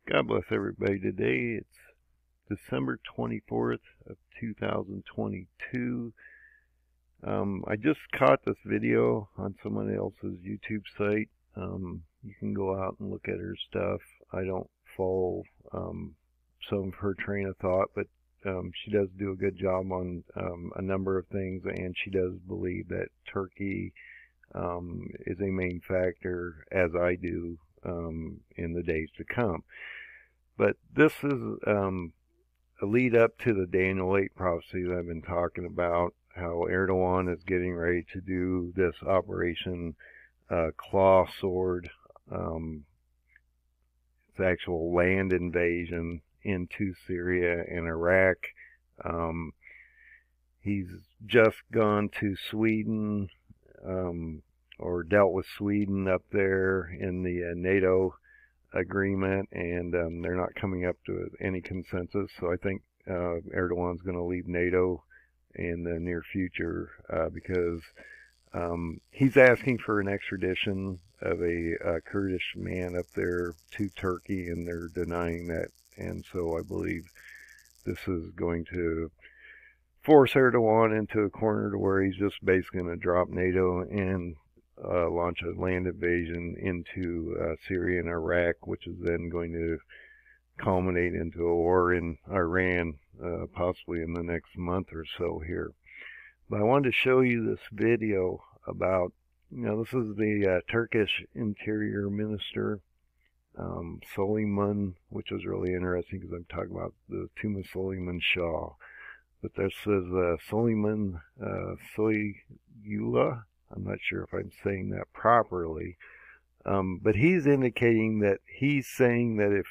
God bless everybody today. It's December 24th of 2022. I just caught this video on someone else's YouTube site. You can go out and look at her stuff. I don't follow some of her train of thought, but she does do a good job on a number of things, and she does believe that Turkey is a main factor, as I do, in the days to come. But this is a lead up to the Daniel 8 prophecy that I've been talking about, how Erdogan is getting ready to do this Operation Claw Sword. It's actual land invasion into Syria and Iraq. He's just gone to Sweden, or dealt with Sweden up there in the NATO agreement, and they're not coming up to any consensus. So I think Erdogan's going to leave NATO in the near future because he's asking for an extradition of a Kurdish man up there to Turkey, and they're denying that. And so I believe this is going to force Erdogan into a corner to where he's just basically going to drop NATO and launch a land invasion into Syria and Iraq, which is then going to culminate into a war in Iran, possibly in the next month or so here. But I wanted to show you this video about, this is the Turkish Interior Minister, Süleyman, which is really interesting because I'm talking about the tomb of Süleyman Shah. But this is Süleyman Soylu. I'm not sure if I'm saying that properly. But he's indicating that he's saying that if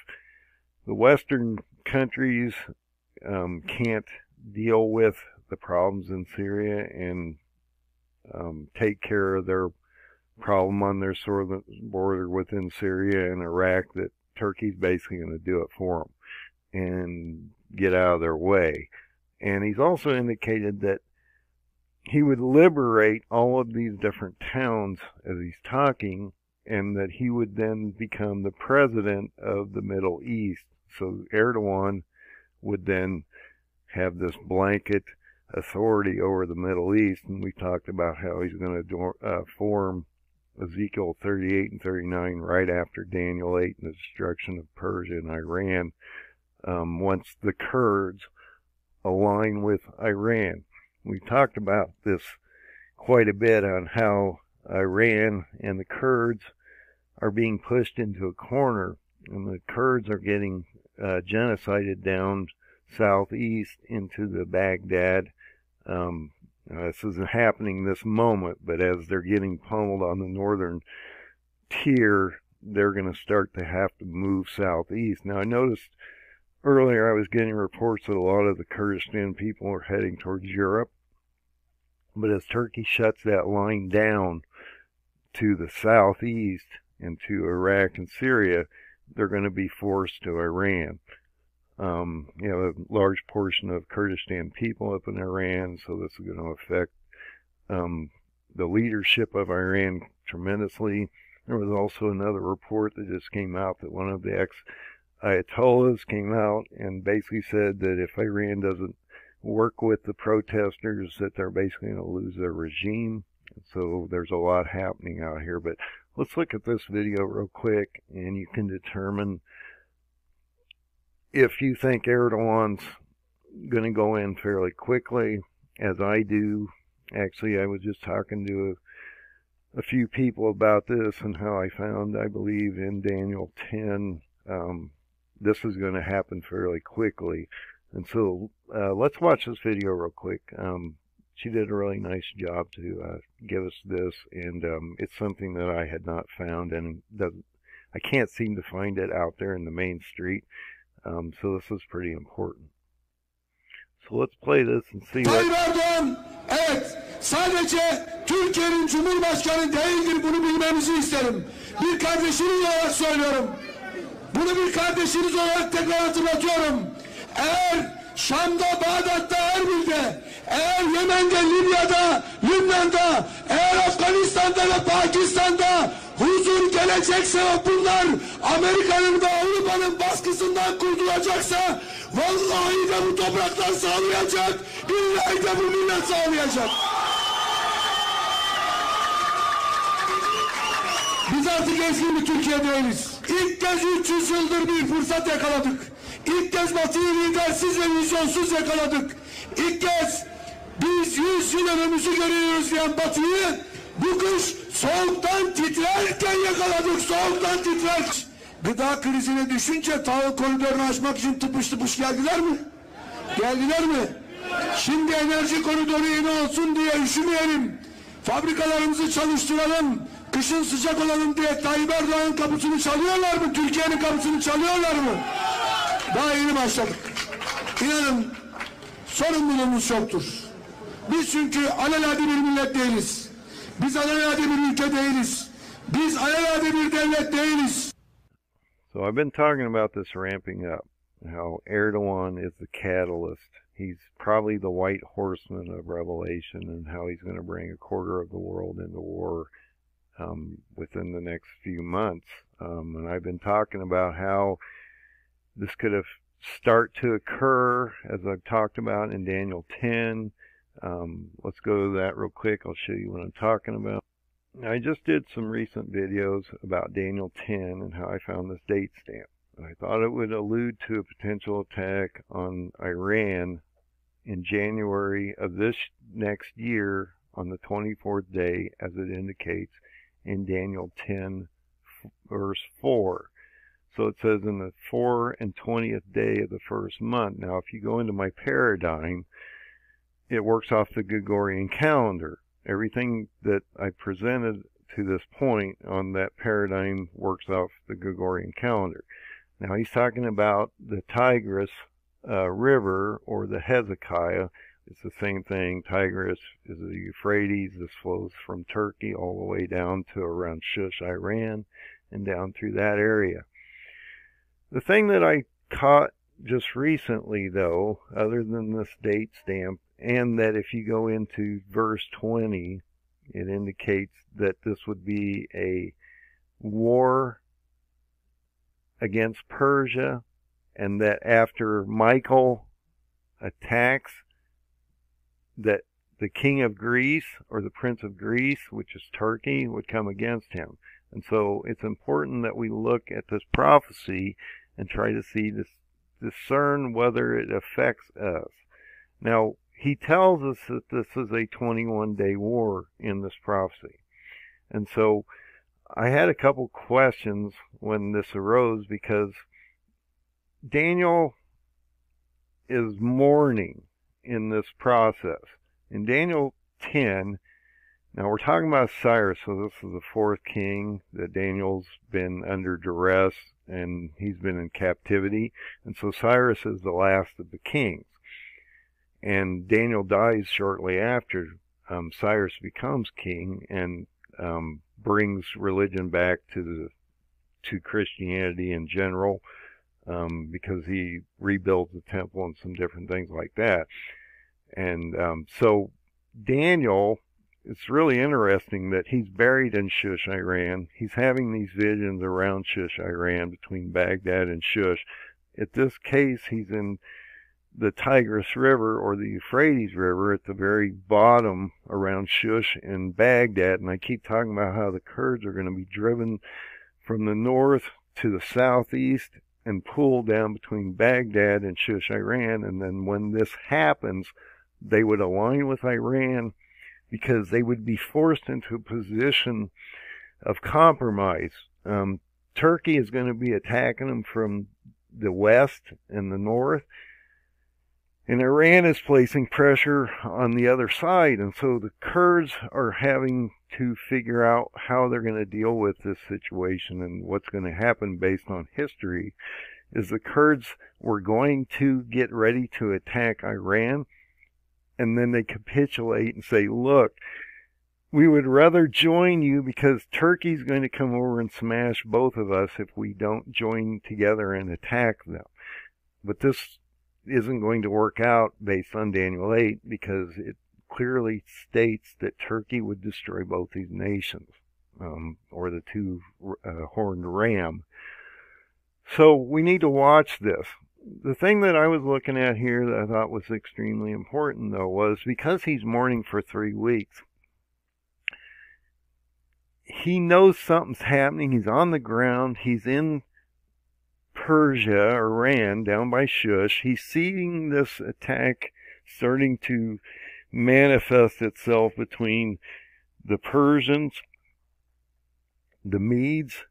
the Western countries can't deal with the problems in Syria and take care of their problem on their southern border within Syria and Iraq, that Turkey's basically going to do it for them and get out of their way. And he's also indicated that he would liberate all of these different towns as he's talking, and that he would then become the president of the Middle East. So Erdogan would then have this blanket authority over the Middle East, and we talked about how he's going to form Ezekiel 38 and 39 right after Daniel 8 and the destruction of Persia and Iran, once the Kurds align with Iran. We talked about this quite a bit on how Iran and the Kurds are being pushed into a corner, and the Kurds are getting genocided down southeast into the Baghdad. This isn't happening this moment, but as they're getting pummeled on the northern tier, they're going to start to have to move southeast. Now, I noticed earlier I was getting reports that a lot of the Kurdistan people are heading towards Europe. But as Turkey shuts that line down to the southeast and to Iraq and Syria, they're going to be forced to Iran. A large portion of Kurdistan people up in Iran, so this is going to affect the leadership of Iran tremendously. There was also another report that just came out that one of the ex-Ayatollahs came out and basically said that if Iran doesn't work with the protesters, that they're basically going to lose their regime. So there's a lot happening out here. But let's look at this video real quick, and you can determine if you think Erdogan's going to go in fairly quickly, as I do. Actually, I was just talking to a few people about this and how I found, I believe, in Daniel 10, this is going to happen fairly quickly. And so let's watch this video real quick. She did a really nice job to give us this, and it's something that I had not found, and I can't seem to find it out there in the main street. So this is pretty important. So let's play this and see what... Erdogan, evet, sadece Türkiye'nin Cumhurbaşkanı değildir, bunu bilmemizi isterim. Bir kardeşiniz olarak söylüyorum. Bunu bir kardeşiniz olarak tekrar hatırlatıyorum. Eğer Şam'da, Bağdat'ta, Erbil'de, eğer Yemen'de, Libya'da, Lübnan'da, eğer Afganistan'da ve Pakistan'da huzur gelecekse ve bunlar Amerika'nın ve Avrupa'nın baskısından kurtulacaksa vallahi de bu topraklar sağlayacak, billahi de bu millet sağlayacak. Biz artık eski bir Türkiye değiliz. İlk kez 300 yıldır bir fırsat yakaladık. İlk kez Batı'yı lidersiz ve vizyonsuz yakaladık. İlk kez biz 100 yıl önümüzü görüyoruz diyen Batı'yı bu kış soğuktan titrerken yakaladık, soğuktan titrer. Gıda krizine düşünce tahıl koridorunu açmak için tıpış tıpış geldiler mi? Geldiler mi? Şimdi enerji koridoru yeni olsun diye üşümeyelim. Fabrikalarımızı çalıştıralım. Kışın sıcak olalım diye Tayyip Erdoğan'ın kapısını çalıyorlar mı? Türkiye'nin kapısını çalıyorlar mı? Daha yeni başladık. İnanın sorumluluğumuz çoktur. Biz çünkü alelade bir millet değiliz. Biz alelade bir ülke değiliz. Biz alelade bir devlet değiliz. So I've been talking about this ramping up, how Erdogan is the catalyst. He's probably the white horseman of Revelation, and how he's going to bring a quarter of the world into war within the next few months. And I've been talking about how this could have start to occur, as I've talked about in Daniel 10. Let's go to that real quick. I'll show you what I'm talking about. I just did some recent videos about Daniel 10 and how I found this date stamp. I thought it would allude to a potential attack on Iran in January of this next year on the 24th day, as it indicates in Daniel 10 verse 4. So it says in the 4 and 20th day of the first month. Now if you go into my paradigm, it works off the Gregorian calendar. Everything that I presented to this point on that paradigm works off the Gregorian calendar. Now he's talking about the Tigris River, or the Hezekiah. It's the same thing. Tigris is the Euphrates. This flows from Turkey all the way down to around Shush, Iran, and down through that area. The thing that I caught just recently, though, other than this date stamp, and that if you go into verse 20, it indicates that this would be a war against Persia, and that after Michael attacks, that the king of Greece, or the prince of Greece, which is Turkey, would come against him. And so it's important that we look at this prophecy and try to see this, discern whether it affects us. Now, he tells us that this is a 21-day war in this prophecy. And so I had a couple questions when this arose, because Daniel is mourning in this process. In Daniel 10, now we're talking about Cyrus, so this is the fourth king that Daniel's been under duress, and he's been in captivity. And so Cyrus is the last of the kings. And Daniel dies shortly after Cyrus becomes king, and brings religion back to Christianity in general, because he rebuilds the temple and some different things like that. And so Daniel, it's really interesting that he's buried in Shush, Iran. He's having these visions around Shush, Iran, between Baghdad and Shush. At this case, he's in the Tigris River, or the Euphrates River, at the very bottom around Shush and Baghdad. And I keep talking about how the Kurds are going to be driven from the north to the southeast and pulled down between Baghdad and Shush, Iran. And then when this happens, they would align with Iran, because they would be forced into a position of compromise. Turkey is going to be attacking them from the west and the north, and Iran is placing pressure on the other side. And so the Kurds are having to figure out how they're going to deal with this situation. And what's going to happen, based on history, is the Kurds were going to get ready to attack Iran, and then they capitulate and say, look, we would rather join you, because Turkey's going to come over and smash both of us if we don't join together and attack them. But this isn't going to work out based on Daniel 8, because it clearly states that Turkey would destroy both these nations. or the two-horned ram. So we need to watch this. The thing that I was looking at here that I thought was extremely important, though, was because he's mourning for 3 weeks, he knows something's happening. He's on the ground. He's in Persia, Iran, down by Shush. He's seeing this attack starting to manifest itself between the Persians, the Medes,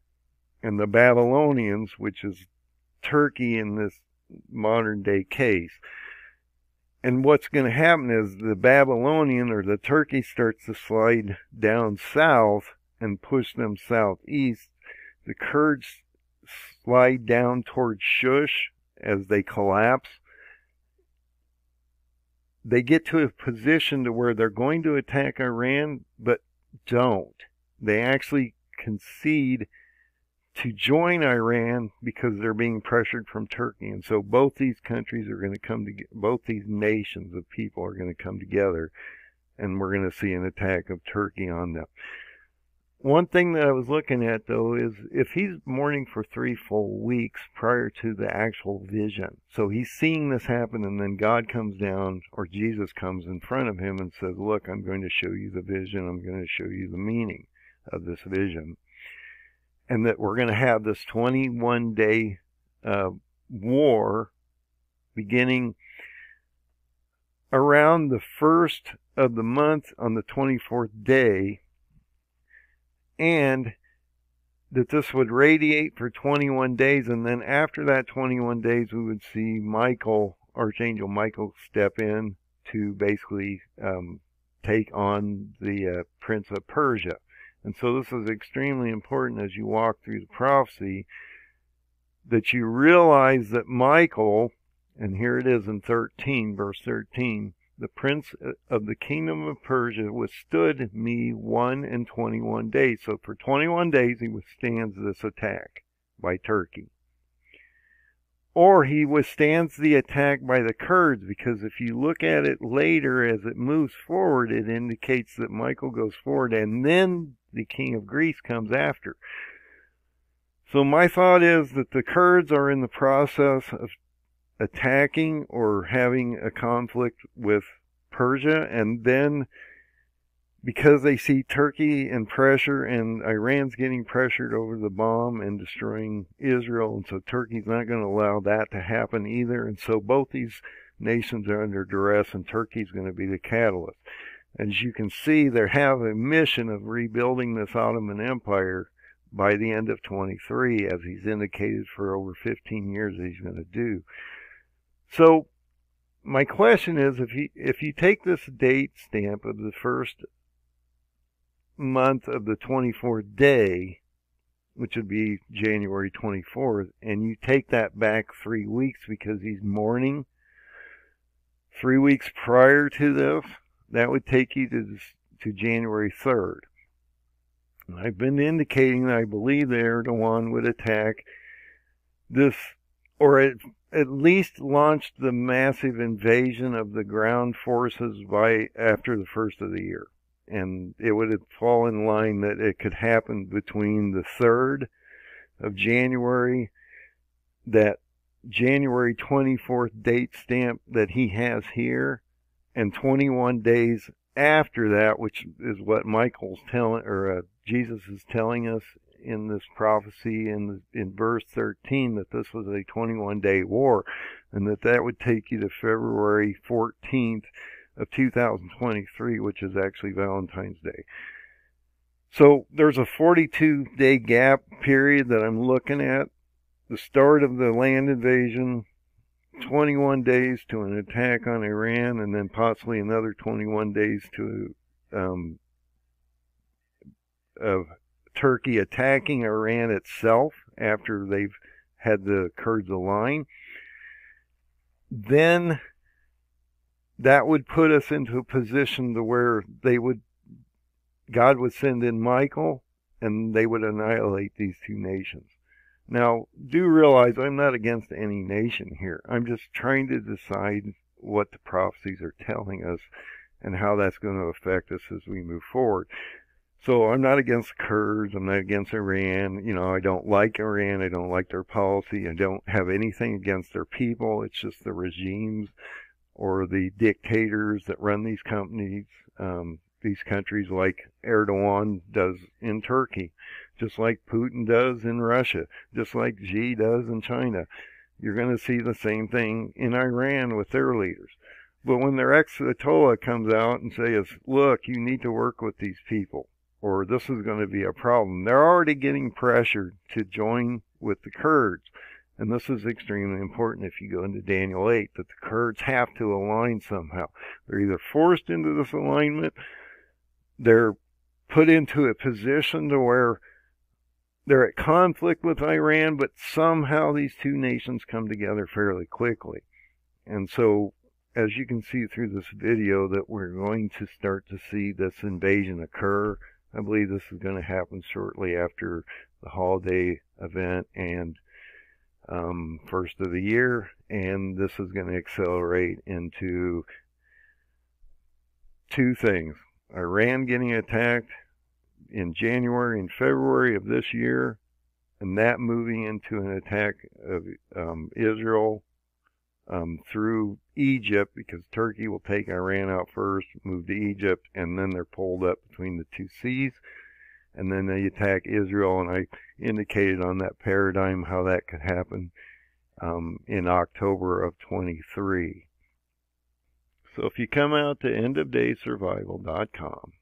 and the Babylonians, which is Turkey in this modern day case. And what's going to happen is the Babylonian or the Turkey starts to slide down south and push them southeast. The Kurds slide down towards Shush as they collapse. They get to a position to where they're going to attack Iran, but don't. They actually concede to join Iran because they're being pressured from Turkey. And so both these countries are going to come together, both these nations of people are going to come together, and we're going to see an attack of Turkey on them. One thing that I was looking at, though, is if he's mourning for 3 full weeks prior to the actual vision, so he's seeing this happen, and then God comes down, or Jesus comes in front of him and says, look, I'm going to show you the vision, I'm going to show you the meaning of this vision, and that we're going to have this 21-day war beginning around the 1st of the month on the 24th day, and that this would radiate for 21 days, and then after that 21 days we would see Michael, Archangel Michael, step in to basically take on the Prince of Persia. And so this is extremely important as you walk through the prophecy, that you realize that Michael, and here it is in 13, verse 13, the prince of the kingdom of Persia withstood me 1 and 21 days. So for 21 days he withstands this attack by Turkey. Or he withstands the attack by the Kurds, because if you look at it later as it moves forward, it indicates that Michael goes forward and then the king of Greece comes after. So my thought is that the Kurds are in the process of attacking or having a conflict with Persia, and then because they see Turkey in pressure and Iran's getting pressured over the bomb and destroying Israel, and so Turkey's not going to allow that to happen either, and so both these nations are under duress, and Turkey's going to be the catalyst. As you can see, they have a mission of rebuilding this Ottoman Empire by the end of 23, as he's indicated for over 15 years that he's going to do. So my question is, if you take this date stamp of the first month of the 24th day, which would be January 24th, and you take that back 3 weeks because he's mourning 3 weeks prior to this, that would take you to January 3rd. I've been indicating that I believe that Erdogan would attack this, or at least launch the massive invasion of the ground forces by after the 1st of the year. And it would fall in line that it could happen between the 3rd of January, that January 24th date stamp that he has here, and 21 days after that, which is what Michael's telling, or Jesus is telling us in this prophecy in verse 13, that this was a 21-day war, and that would take you to February 14th of 2023, which is actually Valentine's Day. So there's a 42-day gap period that I'm looking at. The start of the land invasion, 21 days to an attack on Iran, and then possibly another 21 days to of Turkey attacking Iran itself after they've had the Kurds align. Then that would put us into a position to where God would send in Michael, and they would annihilate these two nations. Now, do realize I'm not against any nation here. I'm just trying to decide what the prophecies are telling us and how that's going to affect us as we move forward. So I'm not against the Kurds. I'm not against Iran. You know, I don't like Iran. I don't like their policy. I don't have anything against their people. It's just the regimes or the dictators that run these companies, these countries, like Erdogan does in Turkey, just like Putin does in Russia, just like Xi does in China. You're going to see the same thing in Iran with their leaders. But when their ex-Ayatollah comes out and says, look, you need to work with these people, or this is going to be a problem, they're already getting pressured to join with the Kurds. And this is extremely important if you go into Daniel 8, that the Kurds have to align somehow. They're either forced into this alignment, they're put into a position to where they're at conflict with Iran, but somehow these two nations come together fairly quickly. And so, as you can see through this video, that we're going to start to see this invasion occur. I believe this is going to happen shortly after the holiday event and first of the year, and this is going to accelerate into two things. Iran getting attacked in January and February of this year, and that moving into an attack of Israel through Egypt, because Turkey will take Iran out first, move to Egypt, and then they're pulled up between the two seas, and then they attack Israel. And I indicated on that paradigm how that could happen in October of 23. So if you come out to endofdaysurvival.com,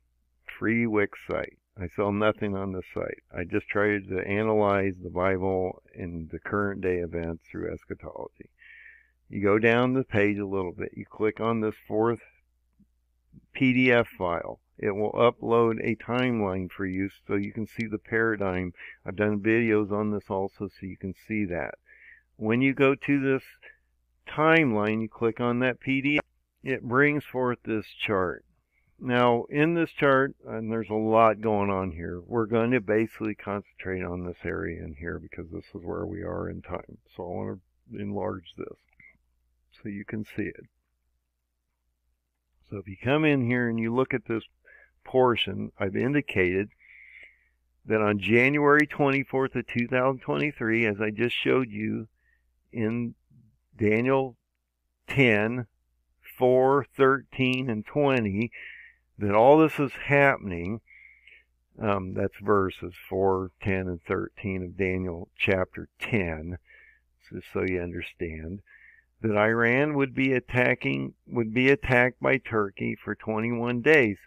free Wix site, I sell nothing on this site. I just try to analyze the Bible and the current day events through eschatology. You go down the page a little bit, you click on this fourth PDF file. It will upload a timeline for you so you can see the paradigm. I've done videos on this also so you can see that. When you go to this timeline, you click on that PDF, it brings forth this chart. Now, in this chart, and there's a lot going on here, we're going to basically concentrate on this area in here because this is where we are in time. So I want to enlarge this so you can see it. So if you come in here and you look at this portion, I've indicated that on January 24th of 2023, as I just showed you in Daniel 10, 4, 13, and 20, that all this is happening. That's verses 4, 10, and 13 of Daniel chapter 10, just so you understand, that Iran would be attacked by Turkey for 21 days.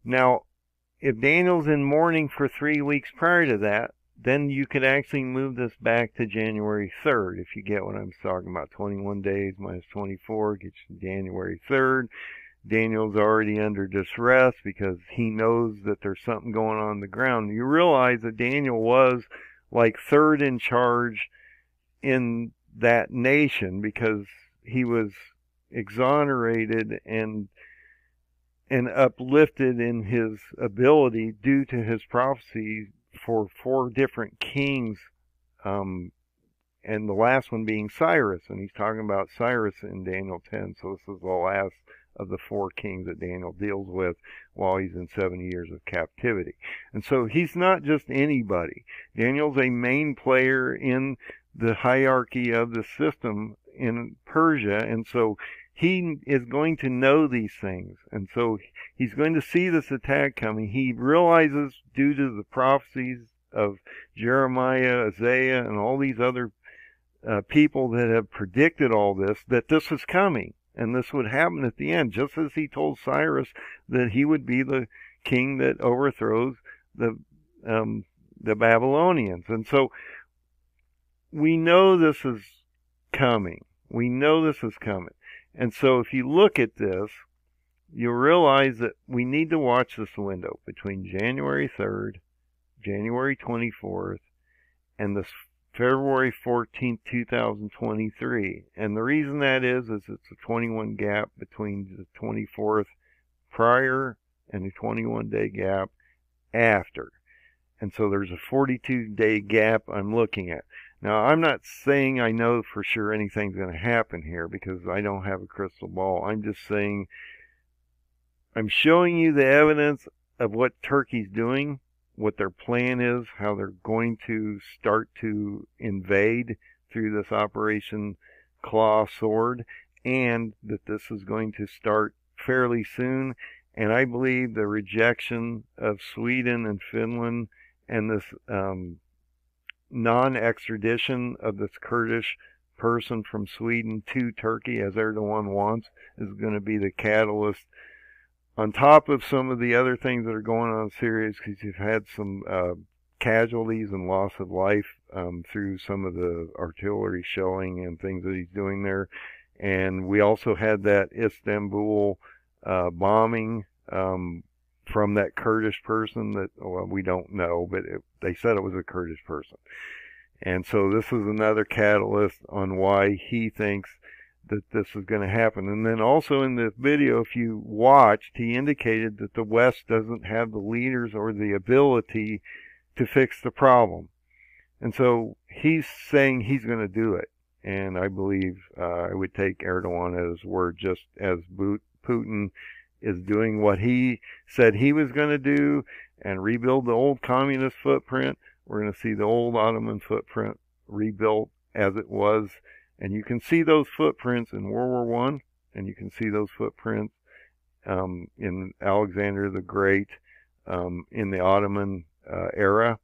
Now, if Daniel's in mourning for 3 weeks prior to that, then you could actually move this back to January 3rd, if you get what I'm talking about. 21 days minus 24 gets you January 3rd. Daniel's already under distress because he knows that there's something going on the ground. You realize that Daniel was like third in charge in that nation because he was exonerated and uplifted in his ability due to his prophecy for 4 different kings, and the last one being Cyrus, and he's talking about Cyrus in Daniel 10, so this is the last of the 4 kings that Daniel deals with while he's in 70 years of captivity. And so he's not just anybody. Daniel's a main player in the hierarchy of the system in Persia, and so he is going to know these things, and so he's going to see this attack coming. He realizes, due to the prophecies of Jeremiah, Isaiah, and all these other people that have predicted all this, that this is coming, and this would happen at the end, just as he told Cyrus that he would be the king that overthrows the Babylonians. And so we know this is coming. We know this is coming. And so if you look at this, you'll realize that we need to watch this window between January 3rd, January 24th, and this February 14th, 2023. And the reason that is it's a 21 gap between the 24th prior and the 21-day gap after. And so there's a 42-day gap I'm looking at. Now, I'm not saying I know for sure anything's going to happen here because I don't have a crystal ball. I'm just saying I'm showing you the evidence of what Turkey's doing what their plan is, how they're going to start to invade through this Operation Claw Sword, and that this is going to start fairly soon. And I believe the rejection of Sweden and Finland and this non-extradition of this Kurdish person from Sweden to Turkey, as Erdogan wants, is going to be the catalyst, on top of some of the other things that are going on in Syria, because you've had some casualties and loss of life through some of the artillery shelling and things that he's doing there. And we also had that Istanbul bombing from that Kurdish person that, well, we don't know, but they said it was a Kurdish person. And so this is another catalyst on why he thinks that this is going to happen. And then also in the video, if you watched, he indicated that the West doesn't have the leaders or the ability to fix the problem. And so he's saying he's going to do it. And I believe I would take Erdogan at his word, just as Putin is doing what he said he was going to do and rebuild the old communist footprint. We're going to see the old Ottoman footprint rebuilt as it was. And you can see those footprints in World War I, and you can see those footprints in Alexander the Great in the Ottoman era.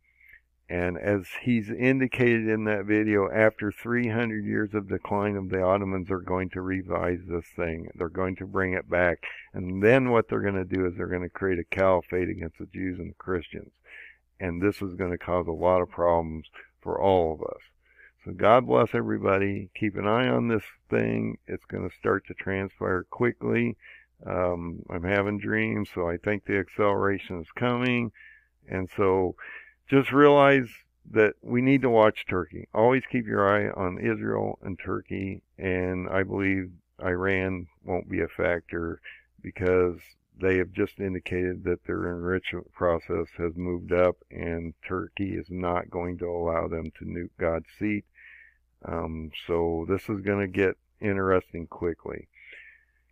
And as he's indicated in that video, after 300 years of decline of the Ottomans, they're going to revise this thing. They're going to bring it back. And then what they're going to do is they're going to create a caliphate against the Jews and the Christians. And this is going to cause a lot of problems for all of us. So God bless everybody. Keep an eye on this thing. It's going to start to transpire quickly. I'm having dreams, so I think the acceleration is coming. And so just realize that we need to watch Turkey. Always keep your eye on Israel and Turkey. And I believe Iran won't be a factor because they have just indicated that their enrichment process has moved up, and Turkey is not going to allow them to nuke God's seat. So this is going to get interesting quickly.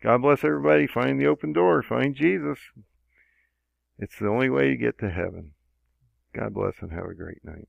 God bless everybody. Find the open door. Find Jesus. It's the only way to get to heaven. God bless and have a great night.